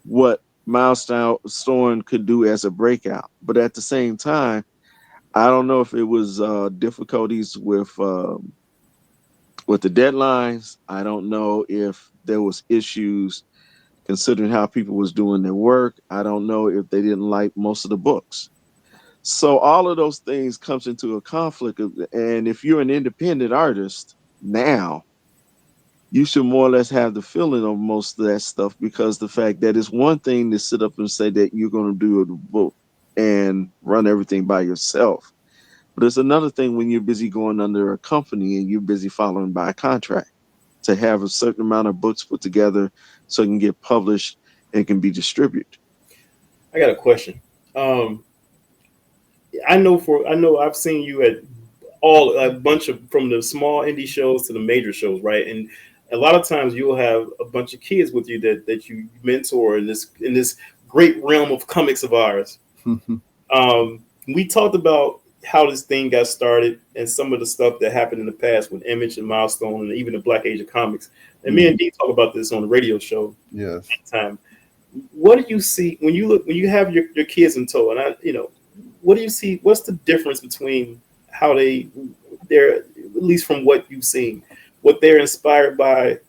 what Milestone Storm could do as a breakout. But at the same time, I don't know if it was difficulties with the deadlines. I don't know if there was issues considering how people was doing their work. I don't know if they didn't like most of the books. So all of those things comes into a conflict. And if you're an independent artist now, you should more or less have the feeling of most of that stuff, because the fact that it's one thing to sit up and say that you're going to do a book and run everything by yourself. But it's another thing when you're busy going under a company and you're busy following by a contract to have a certain amount of books put together so it can get published and can be distributed. I got a question. Um, I know I've seen you at all a bunch of from the small indie shows to the major shows, right? And a lot of times you'll have a bunch of kids with you that you mentor in this great realm of comics of ours. We talked about how this thing got started and some of the stuff that happened in the past with Image and Milestone and even the Black Age of Comics. And me and Dee talk about this on the radio show Yes. time. What do you see when you look when you have your kids in tow? And what do you see? What's the difference between how they're at least from what you've seen, what they're inspired by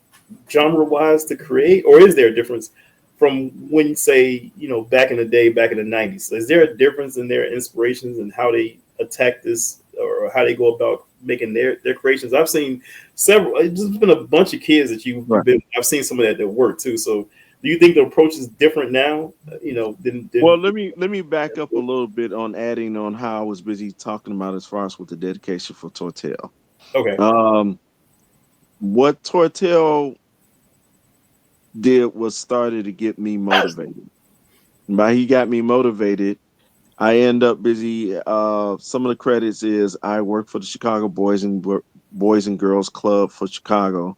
genre wise to create, or is there a difference from when you say back in the day, back in the '90s? Is there a difference in their inspirations and how they attack this, or how they go about making their creations? I've seen several. There's been a bunch of kids that you've Right. been. I've seen some of that their work too. So, do you think the approach is different now? Well, Than let me back up a little bit on adding on how I was busy talking about as far as with the dedication for Tortel. okay. Um, what Tortel did was started to get me motivated. By he got me motivated, I end up busy. Some of the credits is I work for the Chicago Boys and Girls Club for Chicago,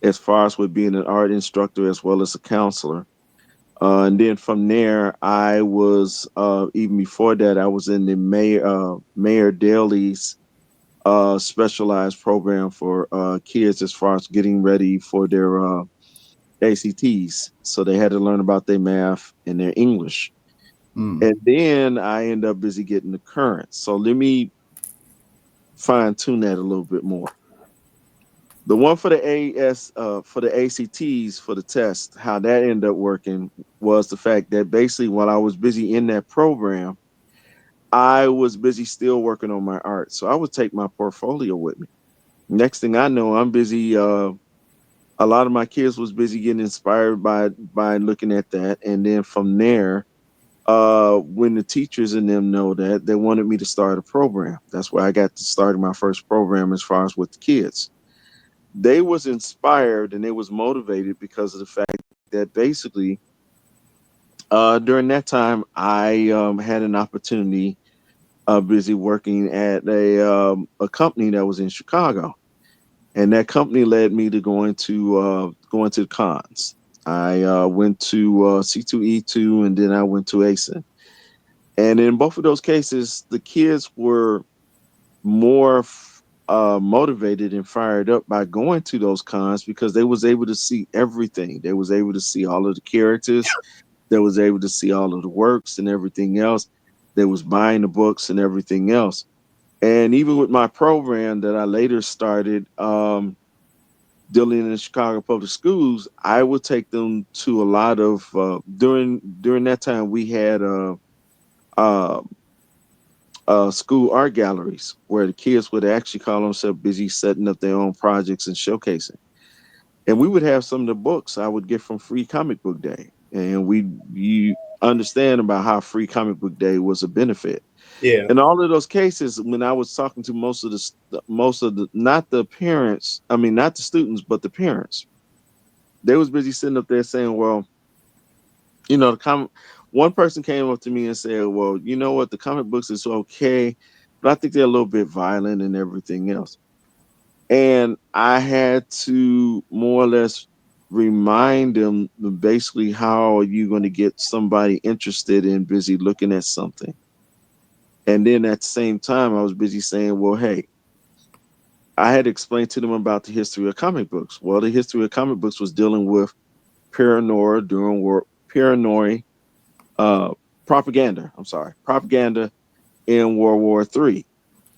as far as with being an art instructor as well as a counselor. And then from there, I was even before that, I was in the Mayor Daley's specialized program for kids as far as getting ready for their ACTs. So they had to learn about their math and their English. Mm. And then I end up busy getting the current. So let me fine tune that a little bit more. The one for the for the ACTs for the test, how that ended up working was the fact that basically while I was busy in that program, I was busy still working on my art. So I would take my portfolio with me. Next thing I know, I'm busy. A lot of my kids was busy getting inspired by looking at that, and then from there, when the teachers and them know that, they wanted me to start a program. That's where I got to start my first program as far as with the kids. They was inspired and they was motivated because of the fact that basically during that time I had an opportunity busy working at a company that was in Chicago, and that company led me to going to cons. I went to C2E2, and then I went to ASIN. And in both of those cases, the kids were more motivated and fired up by going to those cons because they was able to see everything. They was able to see all of the characters. They was able to see all of the works and everything else. They was buying the books and everything else. And even with my program that I later started dealing in the Chicago public schools, I would take them to a lot of during that time we had uh, school art galleries where the kids would actually call themselves busy setting up their own projects and showcasing. And we would have some of the books I would get from Free Comic Book Day, and we you understand about how Free Comic Book Day was a benefit. Yeah. In all of those cases, when I was talking to most of the not the parents, I mean not the students, but the parents, they was busy sitting up there saying, "Well, the comic." One person came up to me and said, "Well, you know what? The comic books is okay, but I think they're a little bit violent and everything else." And I had to more or less remind them basically how are you going to get somebody interested in busy looking at something. And then at the same time, I was busy saying, well, hey, I had explained to them about the history of comic books. Well, the history of comic books was dealing with paranoia during war, paranoia, uh, propaganda. I'm sorry, propaganda in World War III.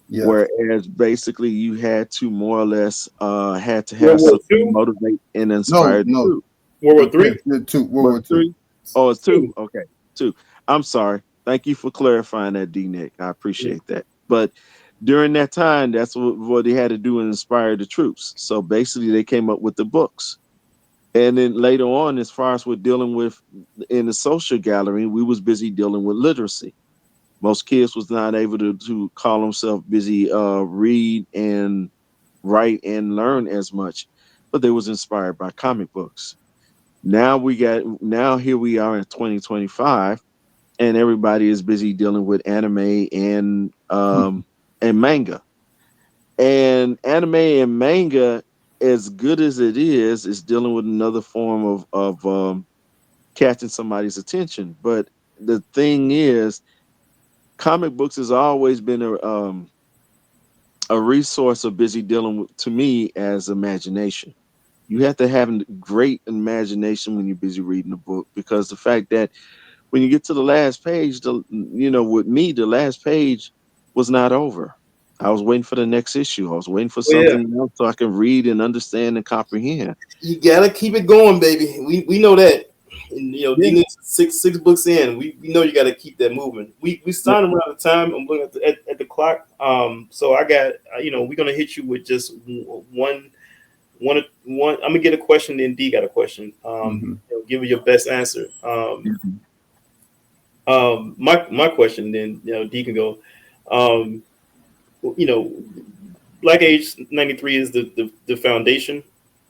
Yes. Whereas basically you had to more or less had to World have War something to Two, motivate and No, inspire the no. troops. World War Yeah, Three, yeah, two. World Was War it Two. three? Oh, it's two. two. Okay, two. I'm sorry. Thank you for clarifying that, D Nick. I appreciate that. But during that time, that's what they had to do and inspire the troops. So basically, they came up with the books. And then later on, as far as we're dealing with in the social gallery, we was busy dealing with literacy. Most kids was not able to call themselves busy read and write and learn as much, but they was inspired by comic books. Now here we are in 2025, and everybody is busy dealing with anime and manga. And anime and manga, as good as it is dealing with another form of catching somebody's attention. But the thing is, comic books has always been a resource of busy dealing with, to me, as imagination. You have to have a great imagination when you're busy reading a book, because the fact that when you get to the last page, with me, the last page was not over. I was waiting for the next issue. I was waiting for Well, yeah, something else so I can read and understand and comprehend. you gotta keep it going, baby. We know that. And, Yeah. Dean is six books in. We know you got to keep that moving. We Yeah. starting around the time. I'm looking at the clock. So I got we're gonna hit you with just one. I'm gonna get a question. Then D got a question. Mm-hmm. Give me your best answer. My question. Then D can go. Um, you know, Black Age 93 is the foundation.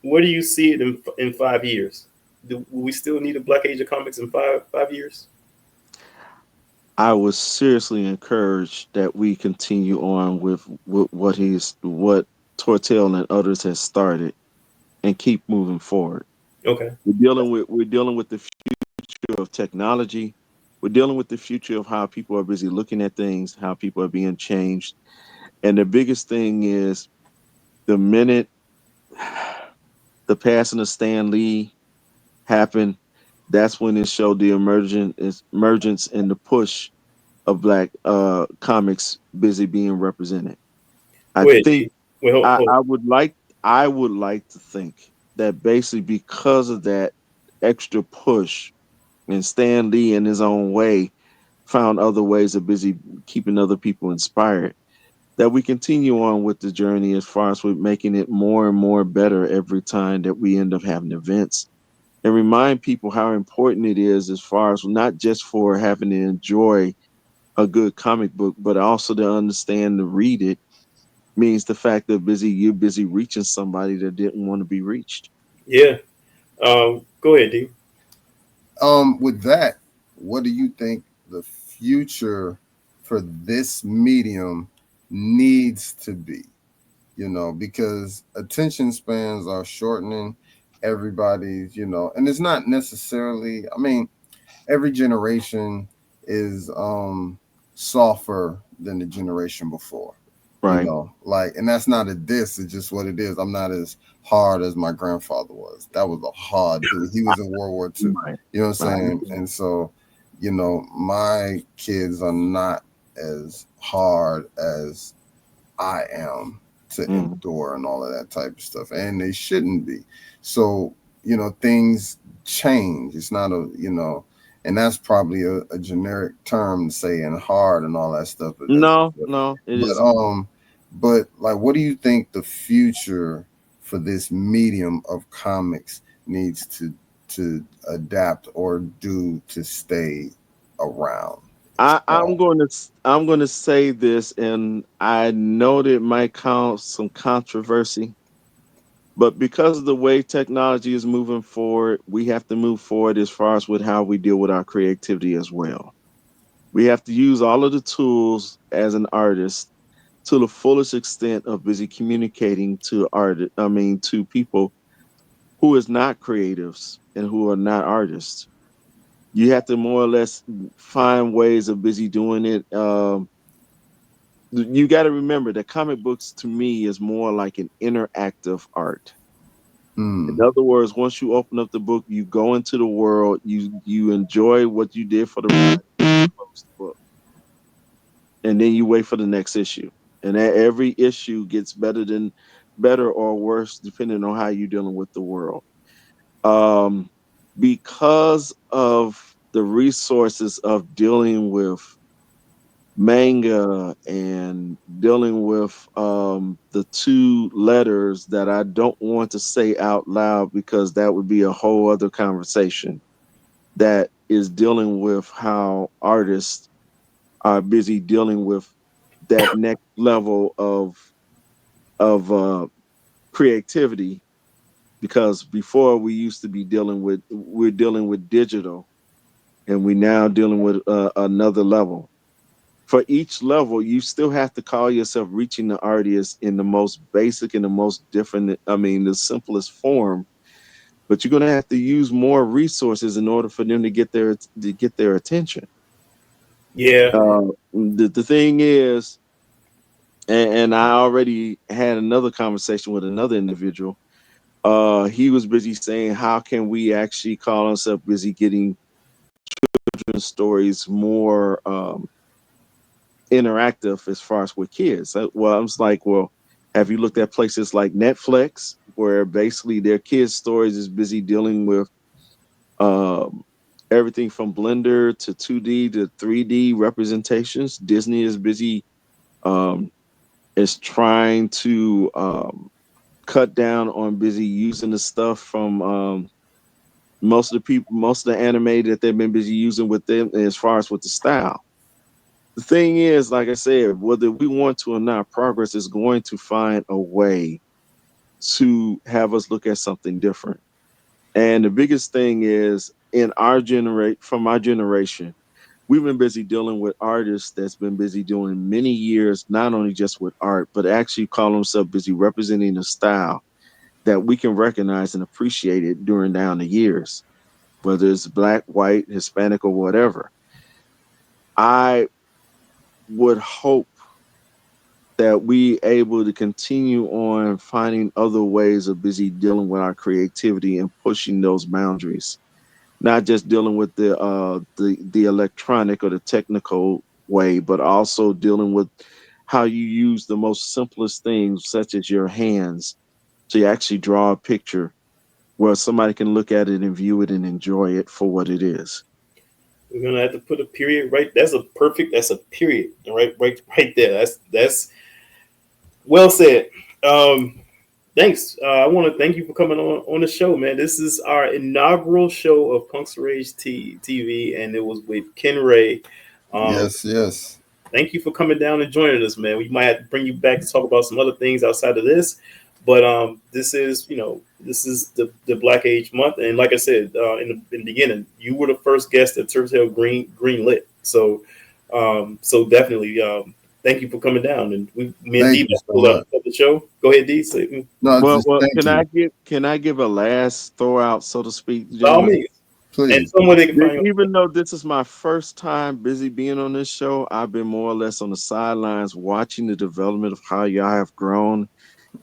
Where do you see it in 5 years? Will we still need a Black Age of comics in five years? I would seriously encourage that we continue on with what Tortel and others has started and keep moving forward. Okay. We're dealing with the future of technology. We're dealing with the future of how people are busy looking at things, how people are being changed. And the biggest thing is the minute the passing of Stan Lee happened, that's when it showed the emergence and the push of black comics busy being represented. I Go ahead, think D. Wait, I, hold. I would like I would like to think that basically because of that extra push, and Stan Lee in his own way found other ways of busy keeping other people inspired, that we continue on with the journey as far as we're making it more and more better every time that we end up having events, and remind people how important it is as far as not just for having to enjoy a good comic book, but also to understand to read it means the fact that you're busy reaching somebody that didn't want to be reached. Yeah. Go ahead, D. With that, what do you think the future for this medium needs to be? Because attention spans are shortening. Everybody's, and it's not necessarily, I mean, every generation is softer than the generation before. Right. Like, and that's not a diss, it's just what it is. I'm not as hard as my grandfather was. That was a hard dude. He was in World War II. Right. You know what I'm Right. saying? And so, my kids are not as hard as I am to Mm. endure and all of that type of stuff. And they shouldn't be. So, things change. It's not and that's probably a generic term to say and hard and all that stuff. But that's No, no, it but isn't. but like, what do you think the future for this medium of comics needs to adapt or do to stay around? I'm going to say this, and I know that it might cause some controversy, but because of the way technology is moving forward, we have to move forward as far as with how we deal with our creativity as well. We have to use all of the tools as an artist to the fullest extent of busy communicating to to people who is not creatives and who are not artists. You have to more or less find ways of busy doing it. You got to remember that comic books to me is more like an interactive art. In Hmm. other words, once you open up the book, you go into the world, you enjoy what you did for the ride, you close the book, and then you wait for the next issue. And every issue gets better or worse depending on how you're dealing with the world. Um, because of the resources of dealing with manga and dealing with the two letters that I don't want to say out loud because that would be a whole other conversation, that is dealing with how artists are busy dealing with that next level of creativity, because before we used to be we're dealing with digital, and we now dealing with another level. For each level, you still have to call yourself reaching the artist in the most basic and the most different, the simplest form. But you're gonna have to use more resources in order for them to get their attention. Yeah. The thing is, and I already had another conversation with another individual. He was busy saying, how can we actually call ourselves busy getting children's stories more interactive as far as with kids? Well, I was like, well, have you looked at places like Netflix, where basically their kids' stories is busy dealing with um, everything from Blender to 2D to 3D representations? Disney is busy um, is trying to cut down on busy using the stuff from most of the anime that they've been busy using with them as far as with the style. The thing is, like I said, whether we want to or not, progress is going to find a way to have us look at something different. And the biggest thing is, from our generation, we've been busy dealing with artists that's been busy doing many years, not only just with art, but actually call themselves busy representing a style that we can recognize and appreciate it during down the years, whether it's black, white, Hispanic, or whatever. I would hope that we able to continue on finding other ways of busy dealing with our creativity and pushing those boundaries, not just dealing with the electronic or the technical way, but also dealing with how you use the most simplest things, such as your hands, to actually draw a picture where somebody can look at it and view it and enjoy it for what it is. We're gonna have to put a period right. That's a period. Right there. That's well said. Um, Thanks. I want to thank you for coming on the show, man. This is our inaugural show of Punks Rage TV, and it was with Ken Ray. Um, Yes, yes. Thank you for coming down and joining us, man. We might have to bring you back to talk about some other things outside of this, but this is, this is the Black Age Month, and like I said in the beginning, you were the first guest that Turtel Green lit. So definitely, thank you for coming down, and me and Thank D you so pulled up much. the show. Go ahead, D. Say, No, Well, just well, thank you. can I give a last throw out, so to speak, by all gentlemen? means, and Please. somewhere they can find you. Even though this is my first time busy being on this show, I've been more or less on the sidelines watching the development of how y'all have grown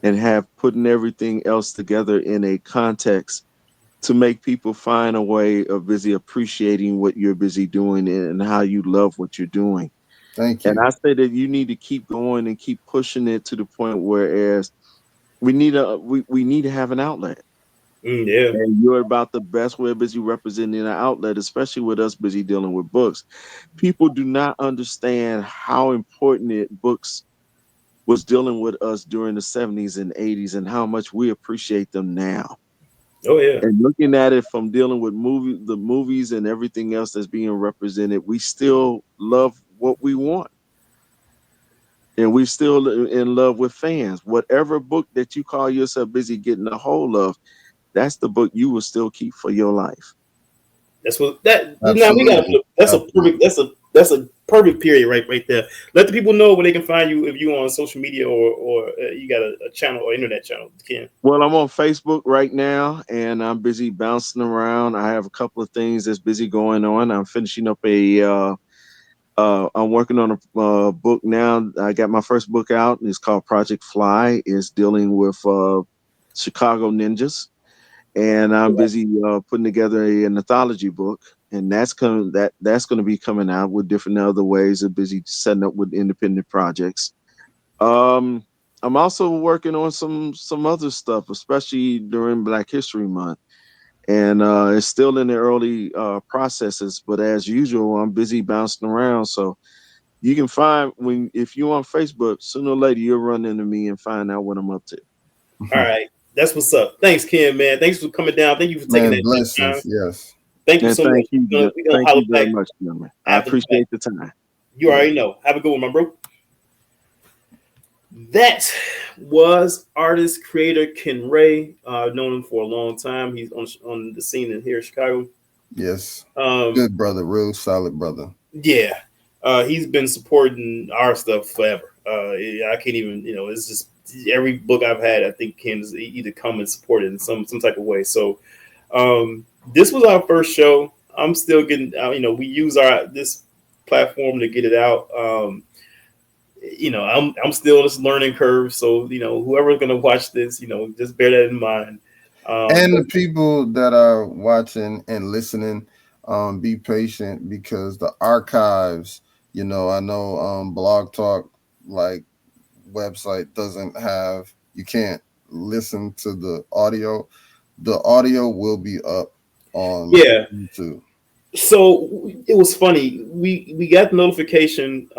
and have putting everything else together in a context to make people find a way of busy appreciating what you're busy doing and how you love what you're doing. Thank And you. I say that you need to keep going and keep pushing it to the point where as we need to have an outlet. Yeah. And you're about the best way of busy representing an outlet, especially with us busy dealing with books. People do not understand how important books was dealing with us during the 70s and 80s and how much we appreciate them now. Oh yeah. And looking at it from dealing with the movies and everything else that's being represented, we still love what we want. And we still in love with fans. Whatever book that you call yourself busy getting a hold of, that's the book you will still keep for your life. That's what that now we got. Absolutely. That's a perfect. Absolutely. That's a perfect period right there. Let the people know where they can find you if you on social media or you got a channel or internet channel. Ken. Well, I'm on Facebook right now and I'm busy bouncing around. I have a couple of things that's busy going on. I'm finishing up I'm working on a book now. I got my first book out. It's called Project Fly. It's dealing with Chicago ninjas, and I'm busy putting together an anthology book, and that's going to be coming out with different other ways of busy setting up with independent projects. Um, I'm also working on some other stuff, especially during Black History Month, and it's still in the early processes. But as usual, I'm busy bouncing around, so you can find when if you're on Facebook, sooner or later you'll run into me and find out what I'm up to. All right, that's what's up. Thanks, Ken. Man, thanks for coming down. Thank you for taking Man, that time. blessings. Yes. Thank you And so much. We gonna thank holler you very back much, gentlemen. I after the fact. appreciate the time. You Yeah. already know. Have a good one, my bro. That was artist creator Ken Ray. I've known him for a long time. He's on the scene in here in Chicago. Yes. Um, Good brother. Real solid brother. yeah, he's been supporting our stuff forever. Yeah, I can't even, it's just every book I've had, I think Ken has either come and supported in some type of way. So this was our first show. I'm still getting, we use our this platform to get it out. I'm still on this learning curve. So whoever's gonna watch this, just bear that in mind. And But the people that are watching and listening, be patient because the archives, I know Blog Talk like website doesn't have, you can't listen to the audio. The audio will be up on yeah, YouTube. so it was funny. We got the notification.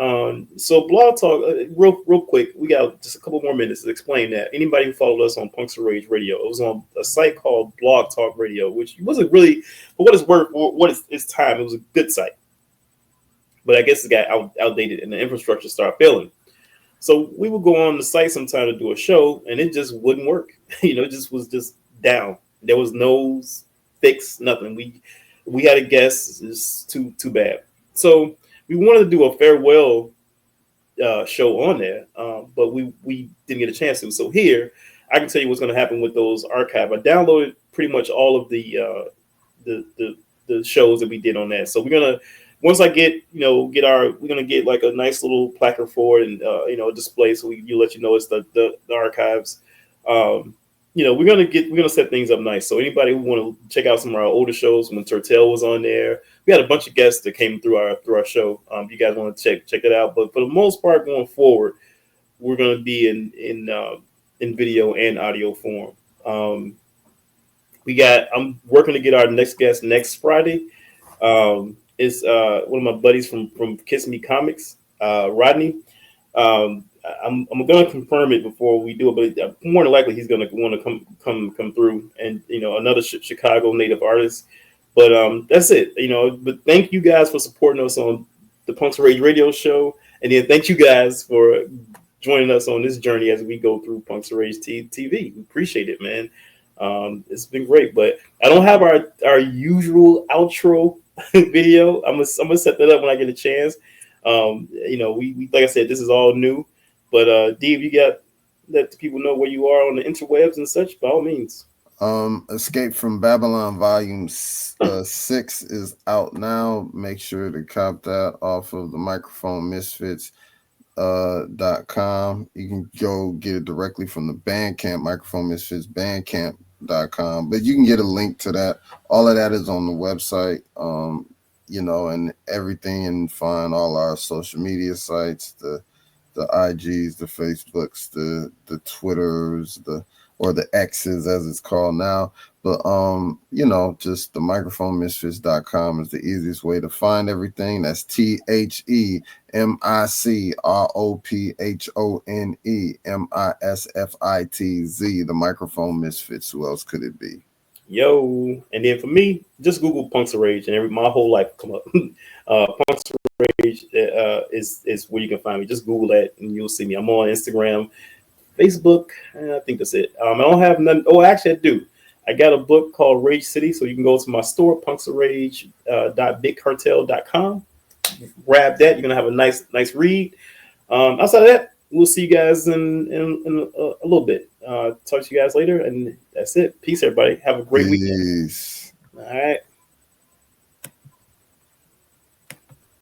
So Blog Talk, real quick. We got just a couple more minutes to explain that. Anybody who followed us on Punks of Rage Radio, it was on a site called Blog Talk Radio, which wasn't really, for what it's worth, for what its time, it was a good site. But I guess it got outdated and the infrastructure started failing. So we would go on the site sometime to do a show, and it just wouldn't work. It just was just down. There was no fix, nothing. We had a guest. It's too bad. So we wanted to do a farewell show on there, but we didn't get a chance to. So here, I can tell you what's going to happen with those archive. I downloaded pretty much all of the the shows that we did on that. So we're gonna once I get we're gonna get like a nice little placard for it and a display so you let you know it's the archives. Um, we're gonna set things up nice. So anybody who want to check out some of our older shows when Turtel was on there, we had a bunch of guests that came through our show. You guys want to check it out, but for the most part going forward, we're gonna be in video and audio form. Um, I'm working to get our next guest next Friday. It's one of my buddies from Kiss Me Comics, Rodney. I'm going to confirm it before we do it, but more than likely he's going to want to come through, and another Chicago native artist. But that's it. But thank you guys for supporting us on the Punks Rage Radio Show, and then thank you guys for joining us on this journey as we go through Punks Rage TV. We appreciate it, man. It's been great, but I don't have our usual outro video. I'm gonna set that up when I get a chance. We like I said, this is all new. But Dave, you got let the people know where you are on the interwebs and such. By all means. Escape from Babylon Volume 6 is out now. Make sure to cop that off of the Microphone Misfits .com. You can go get it directly from the Bandcamp, Microphone Misfits Bandcamp.com. But you can get a link to that. All of that is on the website. And everything, and find all our social media sites, the IGs, the Facebooks, the Twitters, or the X's as it's called now. But just the microphonemisfits.com is the easiest way to find everything. That's THEMICROPHONEMISFITZ, the Microphone Misfits. Who else could it be? Yo, and then for me, just Google Punks of Rage, and my whole life will come up. Punks of Rage is where you can find me. Just Google that, and you'll see me. I'm on Instagram, Facebook. I think that's it. I don't have none. Oh, actually, I do. I got a book called Rage City, so you can go to my store, punksofrage.bigcartel.com. Grab that. You're gonna have a nice read. Outside of that, we'll see you guys in a little bit. Talk to you guys later, and that's it. Peace, everybody. Have a great weekend. Peace. All right.